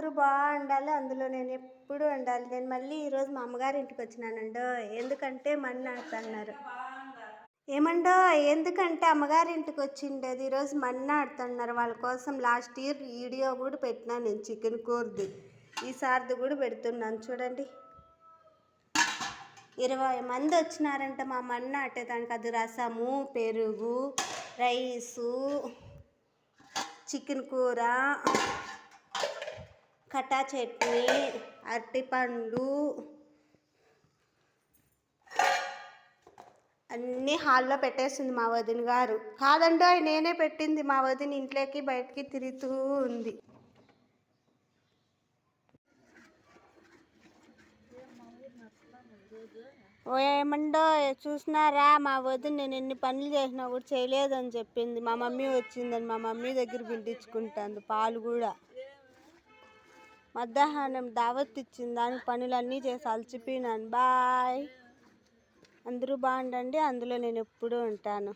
అందరూ బాగుండాలి, అందులో నేను ఎప్పుడు ఉండాలి. నేను మళ్ళీ ఈరోజు మా అమ్మగారి ఇంటికి వచ్చినానండో, ఎందుకంటే మన్ను ఆడుతున్నారు. ఏమండో ఎందుకంటే అమ్మగారి ఇంటికి వచ్చిండేది ఈరోజు మన్ను ఆడుతున్నారు. వాళ్ళ కోసం లాస్ట్ ఇయర్ వీడియో కూడా పెట్టినా నేను చికెన్ కూరది. ఈసారిది కూడా పెడుతున్నాను చూడండి. 20 మంది వచ్చినారంట మా మన్ను ఆటేదానికి. అది రసము, పెరుగు, రైసు, చికెన్ కూర, కటా చట్నీ, అరటిపండు అన్నీ హాల్లో పెట్టేసింది మా వదిన గారు. కాదండో నేనే పెట్టింది. మా వదిన ఇంట్లోకి బయటికి తిరుగుతూ ఉంది. ఓ ఏమండో చూసినారా, మా వదిన నేను ఎన్ని పనులు చేసినా కూడా చేయలేదని చెప్పింది. మా మమ్మీ వచ్చిందని మా మమ్మీ దగ్గర పిలిపించుకుంటాను. పాలు కూడా మధ్యాహ్నం దావత్ ఇచ్చింది, దానికి పనులన్నీ చేసి అలసిపోయినాను. బాయ్. అందరూ బాగుండండి, అందులో నేను ఎప్పుడూ ఉంటాను.